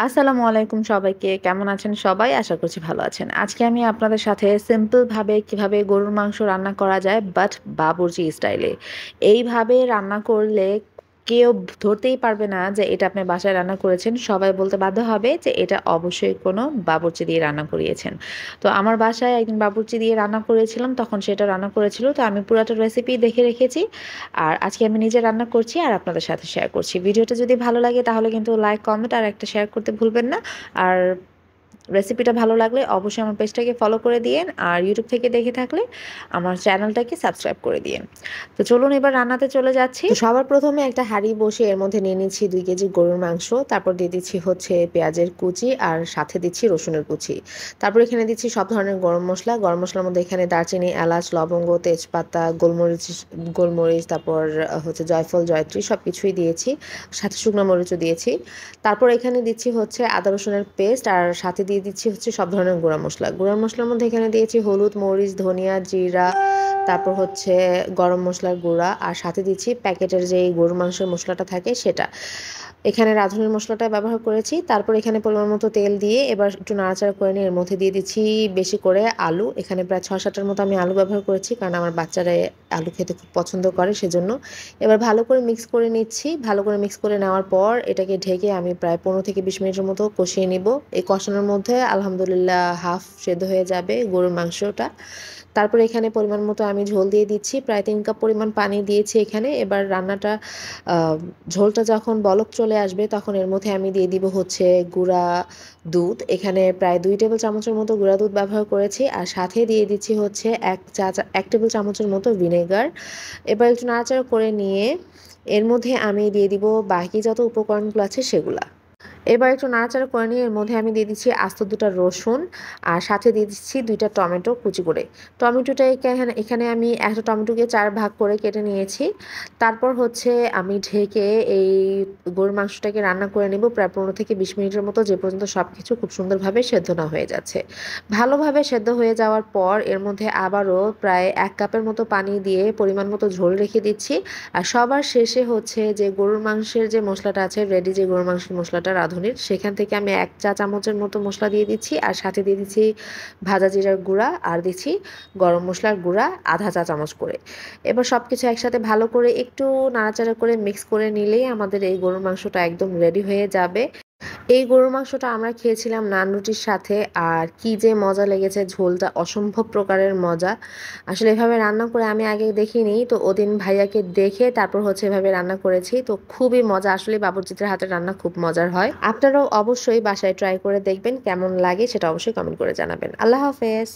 আসসালামু আলাইকুম সবাইকে। কেমন আছেন সবাই? আশা করছি ভালো আছেন। আজকে আমি আপনাদের সাথে সিম্পল ভাবে কিভাবে গরুর মাংস রান্না করা যায় বাট বাবুর্চি স্টাইলে। এইভাবে রান্না করলে কেউ ধরতেই পারবে না যে এটা আপনি বাসায় রান্না করেছেন। সবাই বলতে বাধ্য হবে যে এটা অবশ্যই কোনো বাবুর্চি দিয়ে রান্না করিয়েছেন। তো আমার বাসায় একদিন বাবুর্চি দিয়ে রান্না করেছিলাম, তখন সেটা রান্না করেছিল। তো আমি পুরাটা রেসিপি দেখে রেখেছি। আর আজকে আমি নিজে রান্না করছি আর আপনাদের সাথে শেয়ার করছি। ভিডিওটা যদি ভালো লাগে তাহলে কিন্তু লাইক, কমেন্ট আর একটা শেয়ার করতে ভুলবেন না। আর রেসিপিটা ভালো লাগলে অবশ্যই আমার পেজটাকে ফলো করে দিয়েন। আর ইউটিউব থেকে দেখে থাকলে আমার চ্যানেলটাকে সাবস্ক্রাইব করে দিয়েন। তো চলুন এবার রান্নাতে চলে যাচ্ছি। তো সবার প্রথমে একটা হাঁড়ি বসে এর মধ্যে নিয়ে নিচ্ছি 2 কেজি গরুর মাংস। তারপর দিয়ে দিচ্ছি হচ্ছে পেঁয়াজের কুচি আর সাথে দিচ্ছি রসুনের কুচি। তারপর এখানে দিচ্ছি সব ধরনের গরম মশলা। গরম মশলার মধ্যে এখানে দারচিনি, এলাচ, লবঙ্গ, তেজপাতা, গোলমরিচ, তারপর হচ্ছে জয়ফল, জয়ত্রী সবকিছুই দিয়েছি। সাথে শুকনো মরিচও দিয়েছি। তারপর এখানে দিচ্ছি হচ্ছে আদা রসুনের পেস্ট আর সাথে দিয়ে দিচ্ছি হচ্ছে সব ধরনের গুঁড়া মশলা। গুঁড়া মশলার মধ্যে এখানে দিয়েছি হলুদ, মরিচ, ধনিয়া, জিরা, তারপর হচ্ছে গরম মশলার গুঁড়া আর সাথে দিচ্ছি প্যাকেটের যে গরুর মাংসের মশলাটা থাকে সেটা। এখানে রাঁধুনি মশলাটা ব্যবহার করেছি। তারপর এখানে পরিমাণ মতো তেল দিয়ে এবার একটু নাড়াচাড়া করে নিয়ে এর মধ্যে দিয়ে দিচ্ছি বেশি করে আলু। এখানে প্রায় ৬-৭টার মতো আমি আলু ব্যবহার করেছি, কারণ আমার বাচ্চারা আলু খেতে খুব পছন্দ করে সেজন্য। এবার ভালো করে মিক্স করে নিচ্ছি। ভালো করে মিক্স করে নেওয়ার পর এটাকে ঢেকে আমি প্রায় ১৫ থেকে ২০ মিনিটের মতো কষিয়ে নিব। এই কষানোর মধ্যে আলহামদুলিল্লাহ হাফ সেদ্ধ হয়ে যাবে গরুর মাংসটা। তারপর এখানে পরিমাণ মতো আমি ঝোল দিয়ে দিচ্ছি, প্রায় ৩ কাপ পরিমাণ পানি দিয়েছি এখানে। এবার রান্নাটা ঝোলটা যখন বলক চলে আসবে তখন এর মধ্যে আমি দিয়ে দিব হচ্ছে গুঁড়া দুধ। এখানে প্রায় ২ টেবিল চামচের মতো গুঁড়া দুধ ব্যবহার করেছি আর সাথে দিয়ে দিচ্ছি হচ্ছে ১ টেবিল চামচের মতো ভিনেগার। এবার একটু নাড়াচাড়া করে নিয়ে এর মধ্যে আমি দিয়ে দিব বাকি যত উপকরণগুলো আছে সেগুলা। এবার একটু নাড়াচাড়া করে নিয়ে এর মধ্যে আমি দিয়ে দিচ্ছি আস্ত ২টা রসুন আর সাথে দিয়ে দিচ্ছি ২টা টমেটো কুচি করে। টমেটোটা এখানে আমি একটা টমেটোকে ৪ ভাগ করে কেটে নিয়েছি। তারপর হচ্ছে আমি ঢেকে এই গরুর মাংসটাকে রান্না করে নেব প্রায় ১৫ থেকে ২০ মিনিটের মতো, যে পর্যন্ত সব কিছু খুব সুন্দরভাবে সেদ্ধ না হয়ে যাচ্ছে। ভালোভাবে সেদ্ধ হয়ে যাওয়ার পর এর মধ্যে আবারও প্রায় ১ কাপের মতো পানি দিয়ে পরিমাণ মতো ঝোল রেখে দিচ্ছি। আর সবার শেষে হচ্ছে যে গরুর মাংসের যে মশলাটা আছে, রেডি যে গরুর মাংসের মশলাটা রাঁধুনির, সেখান থেকে আমি ১ চা চামচের মতো মশলা দিয়ে দিচ্ছি আর সাথে দিয়ে দিচ্ছি ভাজা জিরার গুঁড়া আর দিচ্ছি গরম মশলার গুঁড়া আধা চা চামচ করে। এবার সব কিছু একসাথে ভালো করে একটু নাড়াচাড়া করে মিক্স করে নিলেই আমাদের এই গরুর মাংসটা একদম রেডি হয়ে যাবে। এই গরুর মাংসটা আমরা খেয়েছিলাম নান রুটির সাথে, আর কি যে মজা লেগেছে, ঝোলটা অসম্ভব প্রকারের মজা। আসলে এভাবে রান্না করে আমি আগে দেখিনি, তো ওদিন ভাইয়াকে দেখে তারপর হচ্ছে এভাবে রান্না করেছি। তো খুবই মজা, আসলে বাবুর্চিদের হাতের রান্না খুব মজার হয়। আপনারাও অবশ্যই বাসায় ট্রাই করে দেখবেন, কেমন লাগে সেটা অবশ্যই কমেন্ট করে জানাবেন। আল্লাহ হাফেজ।